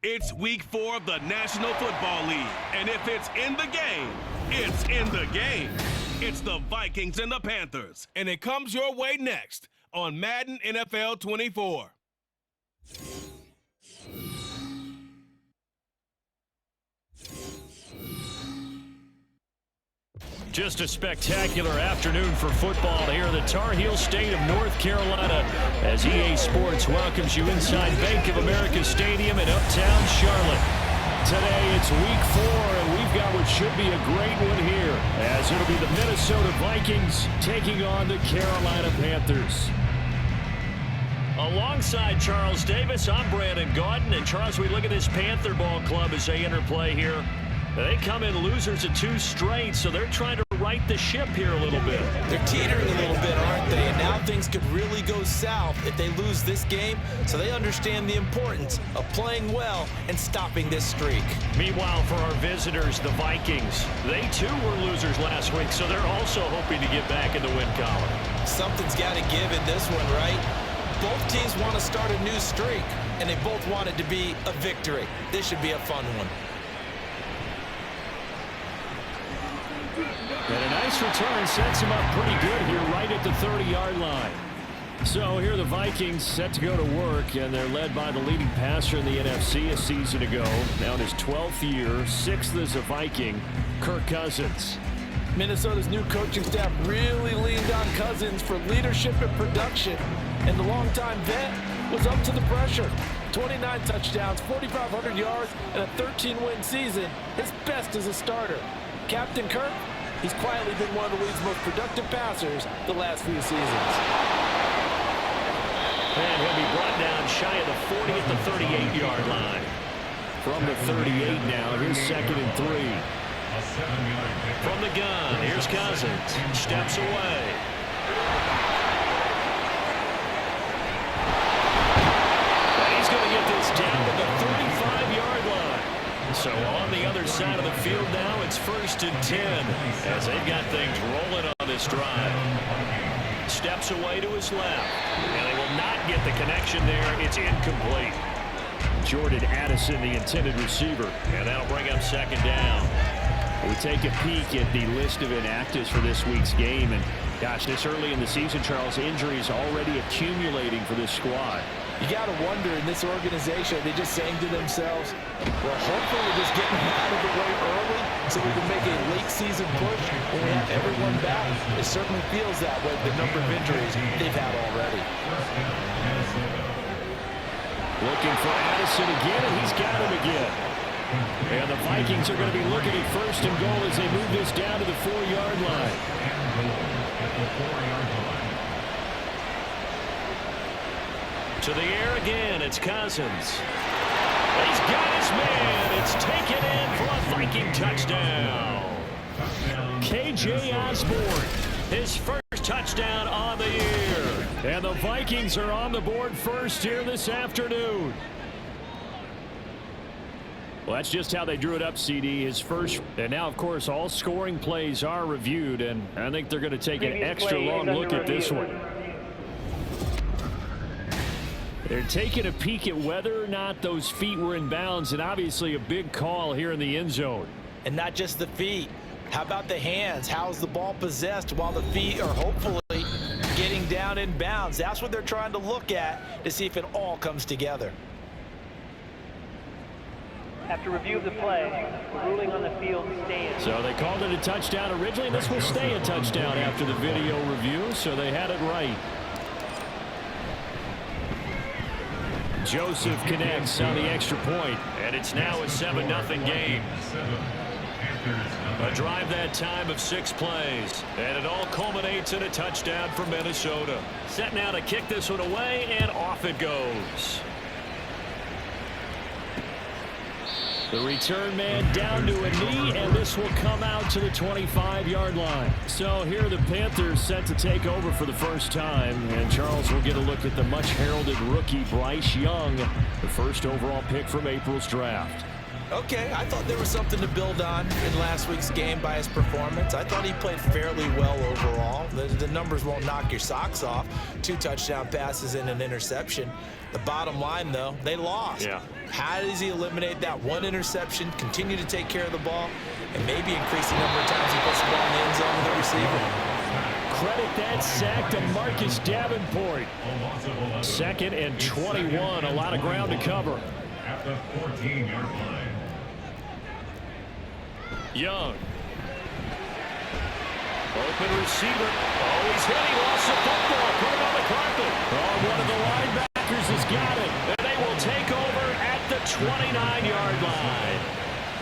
It's week 4 of the National Football League, and if it's in the game, it's in the game. It's the Vikings and the Panthers, and it comes your way next on Madden NFL 24. Just a spectacular afternoon for football here in the Tar Heel state of North Carolina as EA Sports welcomes you inside Bank of America Stadium in Uptown Charlotte. Today it's week 4 and we've got what should be a great one here as it'll be the Minnesota Vikings taking on the Carolina Panthers. Alongside Charles Davis, I'm Brandon Gaudin. And Charles, we look at this Panther ball club as they interplay here. They come in losers of 2 straight, so they're trying to right the ship here a little bit. They're teetering a little bit, aren't they? And now things could really go south if they lose this game, so they understand the importance of playing well and stopping this streak. Meanwhile, for our visitors, the Vikings, they too were losers last week, so they're also hoping to get back in the win column. Something's got to give in this one, right? Both teams want to start a new streak, and they both want it to be a victory. This should be a fun one. And a nice return sets him up pretty good here right at the 30-yard line. So here the Vikings set to go to work, and they're led by the leading passer in the NFC a season ago. Now in his 12th year, 6th as a Viking, Kirk Cousins. Minnesota's new coaching staff really leaned on Cousins for leadership and production, and the longtime vet was up to the pressure. 29 touchdowns, 4,500 yards, and a 13-win season, his best as a starter. Captain Kirk, he's quietly been one of the league's most productive passers the last few seasons. And he'll be brought down shy of the 40 at the 38-yard line. From the 38 now, here's 2nd and 3. From the gun, here's Cousins. Steps away. And he's going to get this down to the 35-yard line. So on the other side of the field now, it's 1st and 10 as they've got things rolling on this drive. Steps away to his left, and they will not get the connection there. It's incomplete. Jordan Addison, the intended receiver, and that'll bring up 2nd down. We take a peek at the list of inactives for this week's game, and gosh, this early in the season, Charles, injuries already accumulating for this squad. You got to wonder in this organization, are they just saying to themselves, well, hopefully we're just getting out of the way early so we can make a late season push when we have everyone back. It certainly feels that way, the number of injuries they've had already. Looking for Addison again, and he's got him again. And the Vikings are going to be looking at 1st and goal as they move this down to the 4-yard line. To the air again, it's Cousins. He's got his man. It's taken in for a Viking touchdown. KJ Osborne, his first touchdown on the year. And the Vikings are on the board first here this afternoon. Well, that's just how they drew it up, CD. His first, and now, of course, all scoring plays are reviewed, and I think they're going to take an extra long look at this one. They're taking a peek at whether or not those feet were in bounds, and obviously a big call here in the end zone. And not just the feet. How about the hands? How's the ball possessed while the feet are hopefully getting down in bounds? That's what they're trying to look at to see if it all comes together. After review of the play, ruling on the field stands. So they called it a touchdown originally. This will stay a touchdown after the video review, so they had it right. Joseph connects on the extra point, and it's now a 7-0 game. A drive that time of 6 plays, and it all culminates in a touchdown for Minnesota. Set now to kick this one away, and off it goes. The return man down to a knee, and this will come out to the 25-yard line. So here the Panthers set to take over for the first time, and Charles will get a look at the much-heralded rookie Bryce Young, the first overall pick from April's draft. Okay, I thought there was something to build on in last week's game by his performance. I thought he played fairly well overall. The numbers won't knock your socks off. 2 touchdown passes and an interception. The bottom line, though, they lost. Yeah. How does he eliminate that 1 interception, continue to take care of the ball, and maybe increase the number of times he puts the ball in the end zone with the receiver? Credit that sack to Marcus Davenport. 2nd and 21, a lot of ground to cover. At the 14-yard line. Young. Open receiver. Oh, he's hit. He lost the football. Put it on the carpet. Oh, one of the linebackers has got it. And they will take over at the 29-yard line.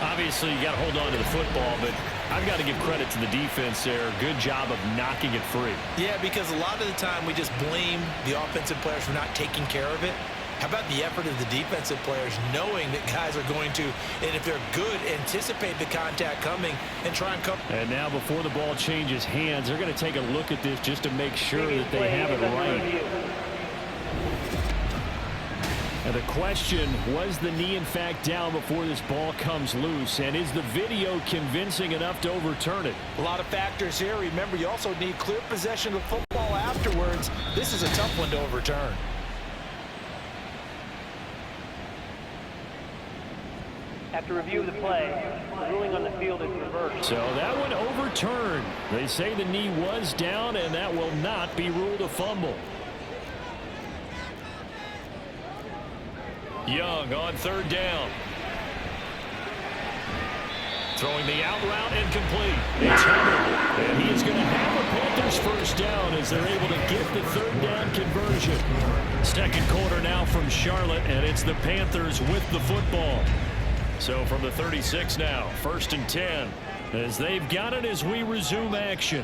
Obviously, you got to hold on to the football, but I've got to give credit to the defense there. Good job of knocking it free. Yeah, because a lot of the time we just blame the offensive players for not taking care of it. How about the effort of the defensive players knowing that guys are going to, and if they're good, anticipate the contact coming and try and cover. And now before the ball changes hands, they're going to take a look at this just to make sure that they have it right. And the question, was the knee in fact down before this ball comes loose? And is the video convincing enough to overturn it? A lot of factors here. Remember, you also need clear possession of the football afterwards. This is a tough one to overturn. After review of the play, the ruling on the field is reversed. So that one overturned. They say the knee was down, and that will not be ruled a fumble. Young on 3rd down. Throwing the out route incomplete. It's Hubbard. And he is going to have a Panthers first down as they're able to get the 3rd down conversion. 2nd quarter now from Charlotte, and it's the Panthers with the football. So from the 36 now, 1st and 10, as they've got it as we resume action.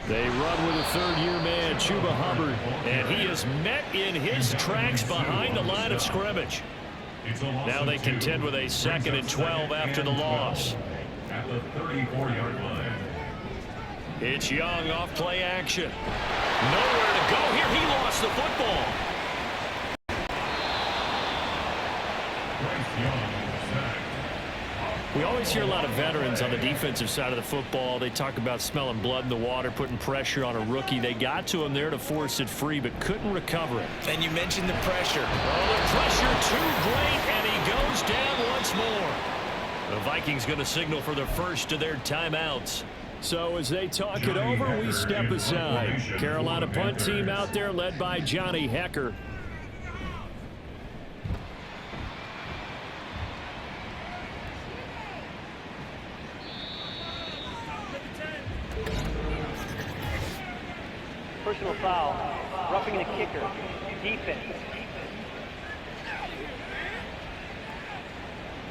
They run with a 3rd-year man, Chuba Hubbard, and he is met in his tracks behind the line of scrimmage. Now they contend with a 2nd and 12 after the loss. At the 34-yard line. It's Young off play action. Nowhere to go here. He lost the football. We always hear a lot of veterans on the defensive side of the football. They talk about smelling blood in the water, putting pressure on a rookie. They got to him there to force it free, but couldn't recover it. And you mentioned the pressure. Oh, the pressure too great, and he goes down once more. The Vikings going to signal for the first of their timeouts. So as they talk it over, we step aside. Carolina punt team out there led by Johnny Hecker. Personal foul, roughing the kicker, defense.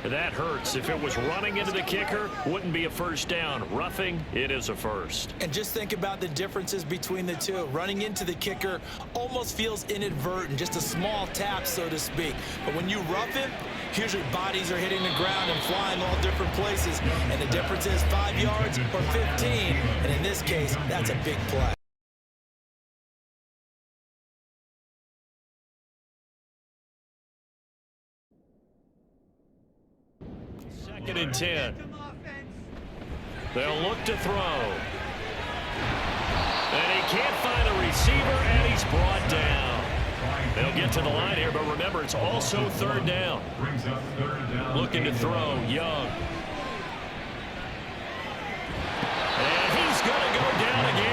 That hurts. If it was running into the kicker, wouldn't be a first down. Roughing, it is a first. And just think about the differences between the two. Running into the kicker almost feels inadvertent, just a small tap, so to speak. But when you rough him, usually bodies are hitting the ground and flying all different places. And the difference is 5 yards or 15. And in this case, that's a big play. Second and 10. They'll look to throw. And he can't find a receiver, and he's brought down. They'll get to the line here, but remember, it's also 3rd down. Looking to throw, Young. And he's going to go down again.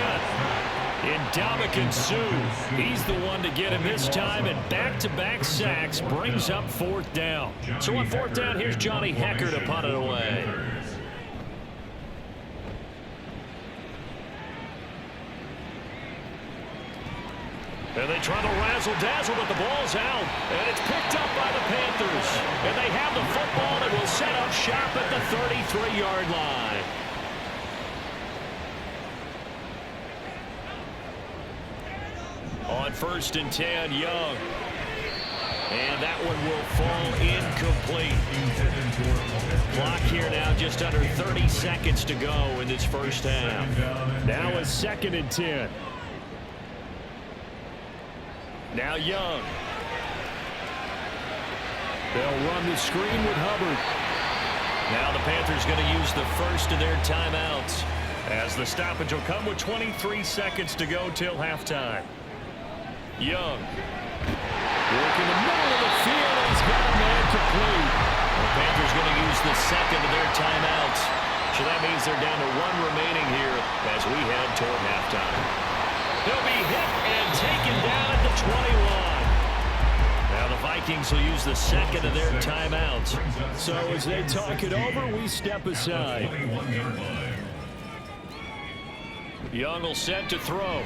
Ndamukong Suh, he's the one to get him this time, and back-to-back sacks brings up 4th down. So on 4th down, here's Johnny Hecker to punt it away. And they try to razzle-dazzle, but the ball's out, and it's picked up by the Panthers. And they have the football that will set up shop at the 33-yard line. On 1st and 10, Young. And that one will fall incomplete. Clock here now just under 30 seconds to go in this first half. Now a 2nd and 10. Now Young. They'll run the screen with Hubbard. Now the Panthers going to use the first of their timeouts, as the stoppage will come with 23 seconds to go till halftime. Young. Work in the middle of the field, and he's got a man complete. The Panthers going to use the second of their timeouts. So that means they're down to one remaining here as we head toward halftime. He'll be hit and taken down at the 21. Now the Vikings will use the second of their timeouts. So as they talk it over, we step aside. Young will set to throw.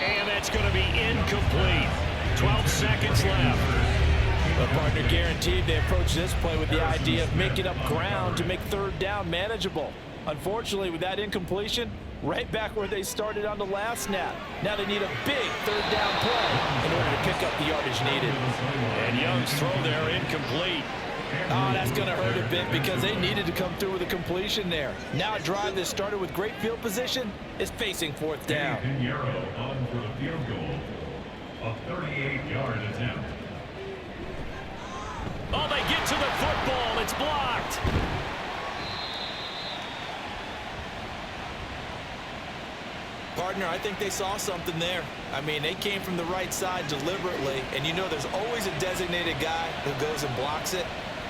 And that's going to be incomplete. 12 seconds left. The partner guaranteed they approach this play with the idea of making up ground to make third down manageable. Unfortunately, with that incompletion, right back where they started on the last snap. Now they need a big third down play in order to pick up the yardage needed. And Young's throw there incomplete. Oh, that's going to hurt a bit because they needed to come through with a completion there. Now a drive that started with great field position is facing fourth down. Pinheiro on for the field goal. A 38-yard attempt. Oh, they get to the football. It's blocked. Partner, I think they saw something there. I mean, they came from the right side deliberately, and you know there's always a designated guy who goes and blocks it,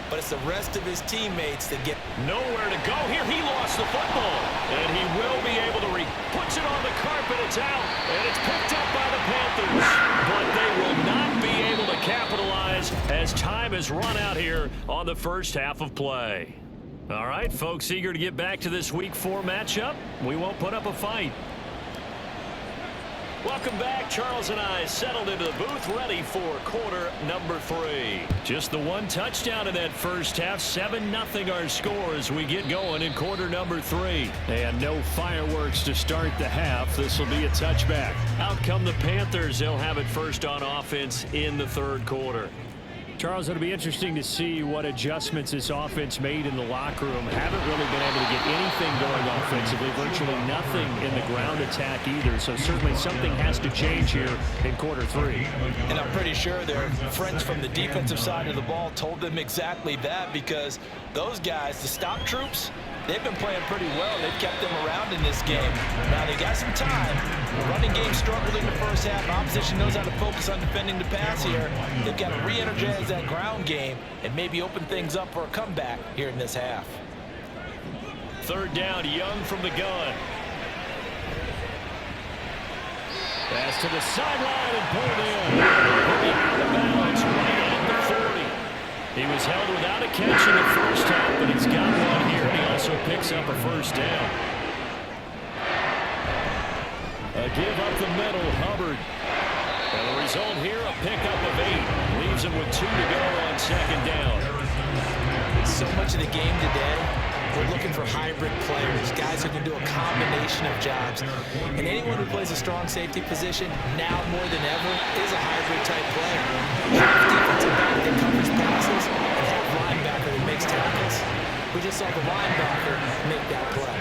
but it's the rest of his teammates that get Nowhere to go here. He lost the football, and he will be able to puts it on the carpet. It's out, and it's picked up by the Panthers, but they will not be able to capitalize as time has run out here on the first half of play. All right, folks, eager to get back to this Week 4 matchup. We won't put up a fight. Welcome back. Charles and I settled into the booth, ready for quarter number 3. Just the one touchdown in that first half. 7-0 our score as we get going in quarter number 3. And no fireworks to start the half. This will be a touchback. Out come the Panthers. They'll have it first on offense in the third quarter. Charles, it'll be interesting to see what adjustments this offense made in the locker room. Haven't really been able to get anything going offensively, virtually nothing in the ground attack either. So certainly something has to change here in quarter 3. And I'm pretty sure their friends from the defensive side of the ball told them exactly that, because those guys, the stop troops, they've been playing pretty well. They've kept them around in this game. Now they got some time. The running game struggled in the first half. Opposition knows how to focus on defending the pass here. They've got to re-energize that ground game and maybe open things up for a comeback here in this half. Third down, Young from the gun. Pass to the sideline and pulled in. He'll be out of bounds right at the 40. He was held without a catch in the first half, but he's got one here, and he also picks up a first down. A give up the middle, Hubbard. And the result here, a pickup of 8. Leaves him with 2 to go on second down. So much of the game today, we're looking for hybrid players, guys who can do a combination of jobs. And anyone who plays a strong safety position, now more than ever, is a hybrid-type player. Defensive back that covers passes and have linebacker that makes tackles. We just saw the linebacker make that play.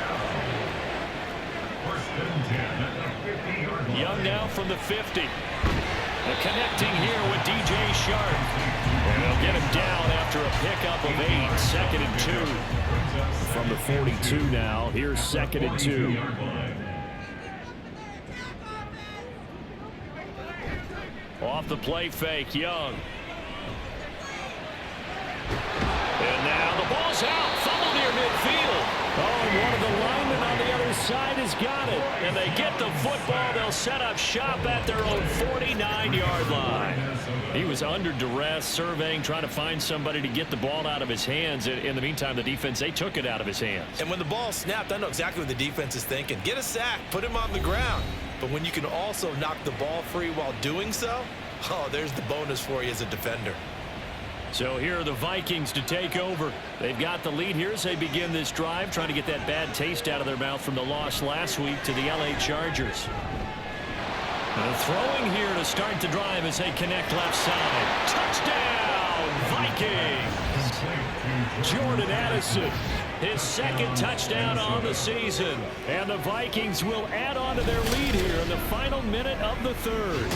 Young now from the 50. Connecting here with DJ Sharp. And they'll get him down after a pickup of 8. Second and 2. From the 42 now. Here's second and 2. Off the play fake, Young. And now the ball's out. Fumble near midfield. Oh, and one of the linemen on the other side has got it. And they get the football. They'll set up shop at their own 49-yard line. He was under duress, surveying, trying to find somebody to get the ball out of his hands. In the meantime, the defense, they took it out of his hands. And when the ball snapped, I know exactly what the defense is thinking. Get a sack, put him on the ground. But when you can also knock the ball free while doing so, oh, there's the bonus for you as a defender. So here are the Vikings to take over. They've got the lead here as they begin this drive, trying to get that bad taste out of their mouth from the loss last week to the LA Chargers. And throwing here to start the drive as they connect left side. Touchdown, Vikings! Jordan Addison, his second touchdown on the season. And the Vikings will add on to their lead here in the final minute of the third.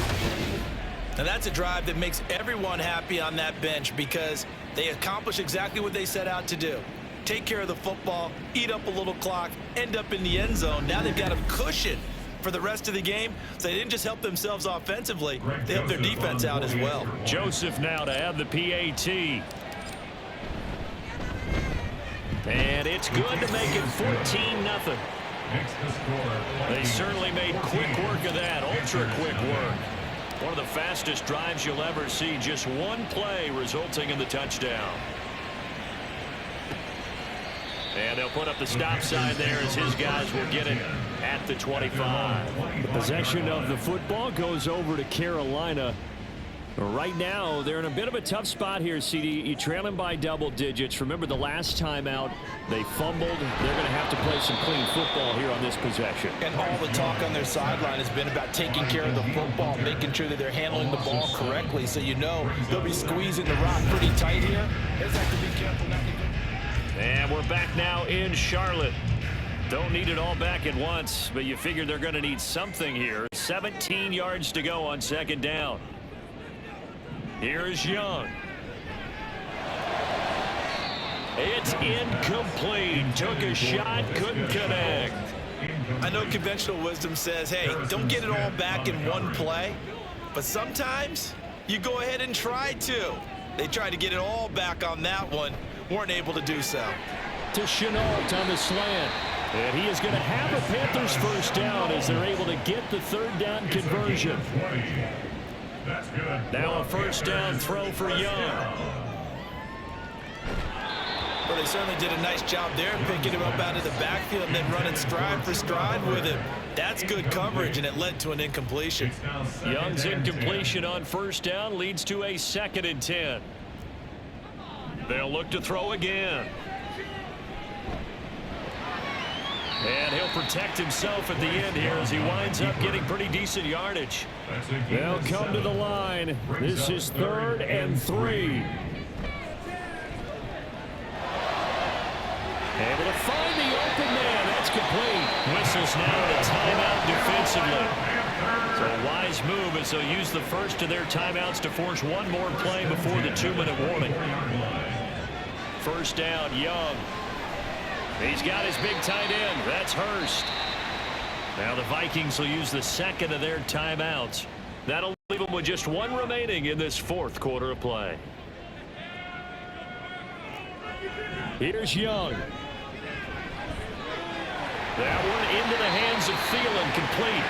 And that's a drive that makes everyone happy on that bench because they accomplish exactly what they set out to do. Take care of the football, eat up a little clock, end up in the end zone. Now they've got a cushion for the rest of the game. So they didn't just help themselves offensively, they helped their defense out as well. Joseph now to have the PAT. And it's good to make it 14-0. They certainly made quick work of that, ultra quick work. One of the fastest drives you'll ever see, just one play resulting in the touchdown. And they'll put up the stop sign there as his guys will get it at the 25. The possession of the football goes over to Carolina. Right now, they're in a bit of a tough spot here, CD. You trail them by double digits. Remember the last time out, they fumbled. They're going to have to play some clean football here on this possession. And all the talk on their sideline has been about taking care of the football, making sure that they're handling the ball correctly. So you know they'll be squeezing the rock pretty tight here. They just have to be careful not to go. And we're back now in Charlotte. Don't need it all back at once, but you figure they're going to need something here. 17 yards to go on second down. Here's Young. It's incomplete. Took a shot, couldn't connect. I know conventional wisdom says, hey, don't get it all back in one play. But sometimes you go ahead and try to. They tried to get it all back on that one. Weren't able to do so. To Chenault on the slant. And he is going to have a Panthers first down as they're able to get the third down conversion. Now a first down throw for Young. Well, they certainly did a nice job there, picking him up out of the backfield and then running stride for stride with him. That's good coverage, and it led to an incompletion. Young's incompletion on first down leads to a 2nd and 10. They'll look to throw again. And he'll protect himself at the end here as he winds up getting pretty decent yardage. They'll come to the line. This is 3rd and 3. Able to find the open man. That's complete. Whistles now at a timeout defensively. So a wise move as they'll use the first of their timeouts to force one more play before the 2-minute warning. First down, Young. He's got his big tight end. That's Hurst. Now the Vikings will use the second of their timeouts. That'll leave them with just one remaining in this 4th quarter of play. Here's Young. That one into the hands of Thielen, complete.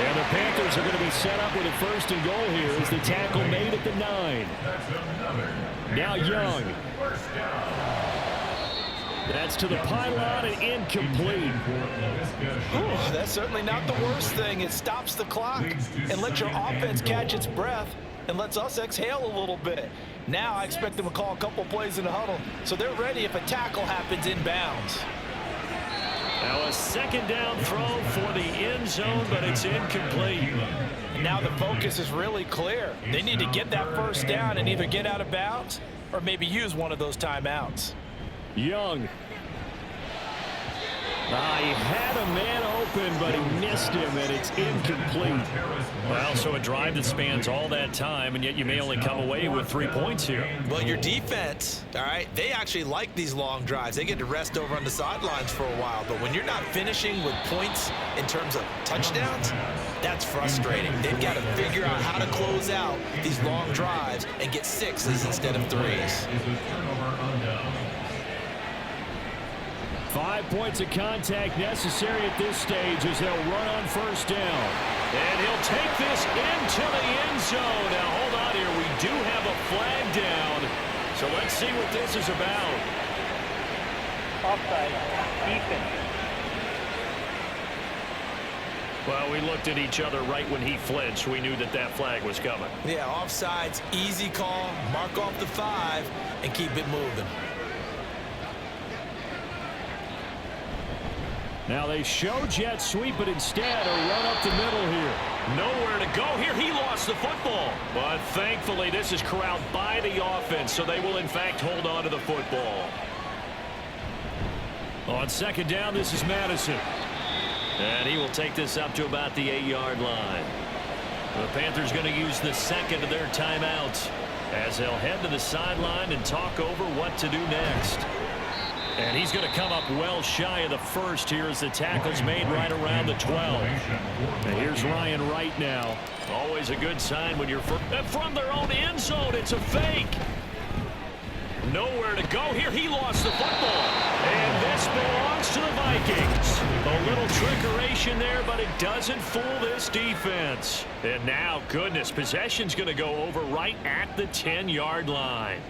And the Panthers are going to be set up with a 1st and goal here as the tackle made at the 9. Now Young. That's to the pylon and incomplete. Oh, that's certainly not the worst thing. It stops the clock and lets your offense catch its breath and lets us exhale a little bit. Now I expect them to call a couple plays in the huddle so they're ready if a tackle happens inbounds. Now a 2nd down throw for the end zone, but it's incomplete. Now the focus is really clear. They need to get that first down and either get out of bounds or maybe use one of those timeouts. Young. He had a man open, but he missed him, and it's incomplete. Well, so a drive that spans all that time, and yet you may only come away with 3 points here. Well, your defense, all right, they actually like these long drives. They get to rest over on the sidelines for a while, but when you're not finishing with points in terms of touchdowns, that's frustrating. They've got to figure out how to close out these long drives and get 6s instead of 3s. 5 points of contact necessary at this stage as they'll run on first down. And he'll take this into the end zone. Now, hold on here. We do have a flag down. So let's see what this is about. Offside. Defense. Well, we looked at each other right when he flinched. We knew that that flag was coming. Yeah, offsides, easy call. Mark off the 5 and keep it moving. Now they show jet sweep, but instead a run up the middle here. Nowhere to go here. He lost the football. But thankfully, this is corralled by the offense, so they will, in fact, hold on to the football. On second down, this is Madison. And he will take this up to about the 8-yard line. The Panthers going to use the second of their timeouts as they'll head to the sideline and talk over what to do next. And he's going to come up well shy of the first here as the tackle's made right around the 12. And here's Ryan Wright now. Always a good sign when you're from their own end zone. It's a fake. Nowhere to go here. He lost the football. And this belongs to the Vikings. A little trickeration there, but it doesn't fool this defense. And now, goodness, possession's going to go over right at the 10-yard line.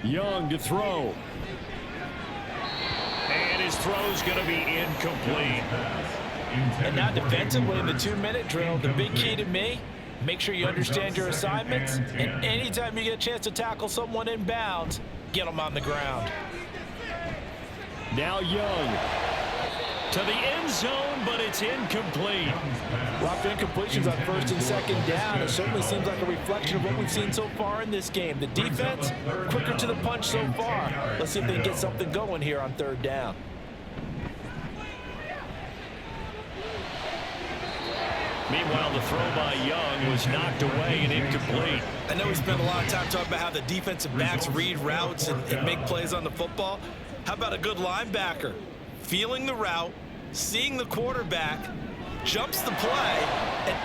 Young to throw. And his throw's going to be incomplete. And now defensively in the 2-minute drill, the big key to me, make sure you understand your assignments, and anytime you get a chance to tackle someone in bounds, get them on the ground. Now Young. To the end zone, but it's incomplete. Rough incompletions on first and second down. It certainly seems like a reflection of what we've seen so far in this game. The defense, quicker to the punch so far. Let's see if they can get something going here on third down. Meanwhile, the throw by Young was knocked away and incomplete. I know we spent a lot of time talking about how the defensive backs read routes and make plays on the football. How about a good linebacker? Feeling the route, seeing the quarterback, jumps the play, and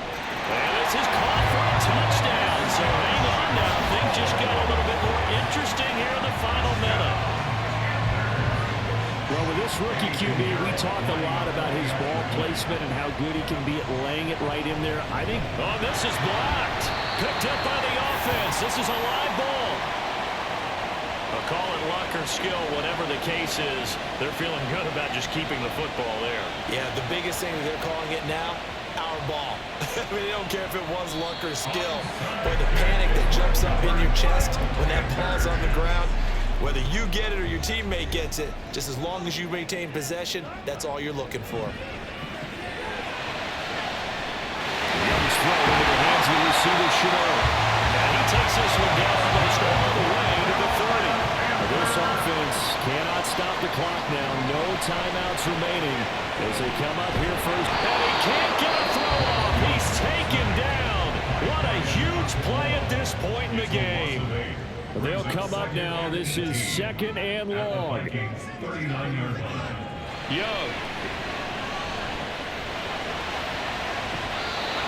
this is caught for a touchdown. So hang on now. Things just got a little bit more interesting here in the final minute. Well, with this rookie QB, we talked a lot about his ball placement and how good he can be at laying it right in there. I think... Oh, this is blocked. Picked up by the offense. This is a live ball. Call it luck or skill, whatever the case is. They're feeling good about just keeping the football there. Yeah, the biggest thing that they're calling it now, our ball. I mean, they don't care if it was luck or skill. But the panic that jumps up in your chest when that ball's on the ground, whether you get it or your teammate gets it, just as long as you maintain possession, that's all you're looking for. Young's throw into the hands of the receiver, Chanel. And he takes this one down almost all the way to the 30. This offense cannot stop the clock now. No timeouts remaining as they come up here first. And he can't get a throw off. He's taken down. What a huge play at this point in the game. They'll come up now. This is second and long. Young.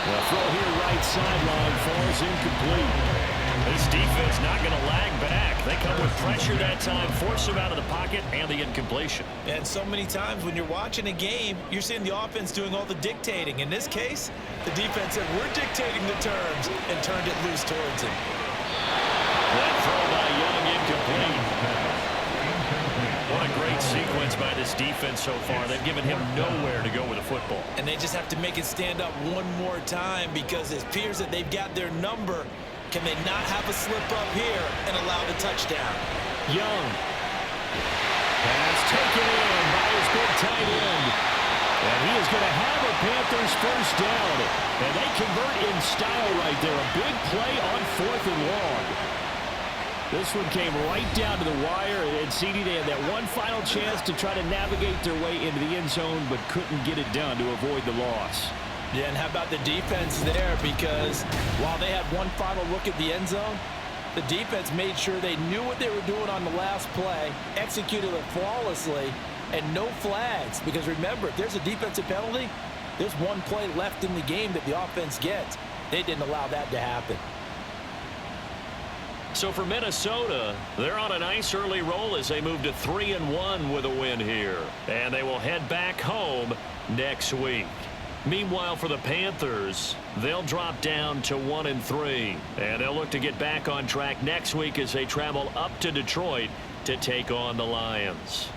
The throw here right sideline falls incomplete. This defense not going to lag back. They come with pressure that time, force him out of the pocket, and the incompletion. And so many times when you're watching a game, you're seeing the offense doing all the dictating. In this case, the defense said, we're dictating the terms, and turned it loose towards him. That throw by Young incomplete. What a great sequence by this defense so far. They've given him nowhere to go with the football. And they just have to make it stand up one more time because it appears that they've got their number. Can they not have a slip up here and allow the touchdown? Young. Pass taken in by his big tight end. And he is going to have a Panthers first down. And they convert in style right there. A big play on fourth and long. This one came right down to the wire. And CD, they had that one final chance to try to navigate their way into the end zone, but couldn't get it done to avoid the loss. Yeah, and how about the defense there? Because while they had one final look at the end zone, the defense made sure they knew what they were doing on the last play, executed it flawlessly, and no flags. Because remember, if there's a defensive penalty, there's one play left in the game that the offense gets. They didn't allow that to happen. So for Minnesota, they're on a nice early roll as they move to 3-1 with a win here. And they will head back home next week. Meanwhile, for the Panthers, they'll drop down to 1-3. And they'll look to get back on track next week as they travel up to Detroit to take on the Lions.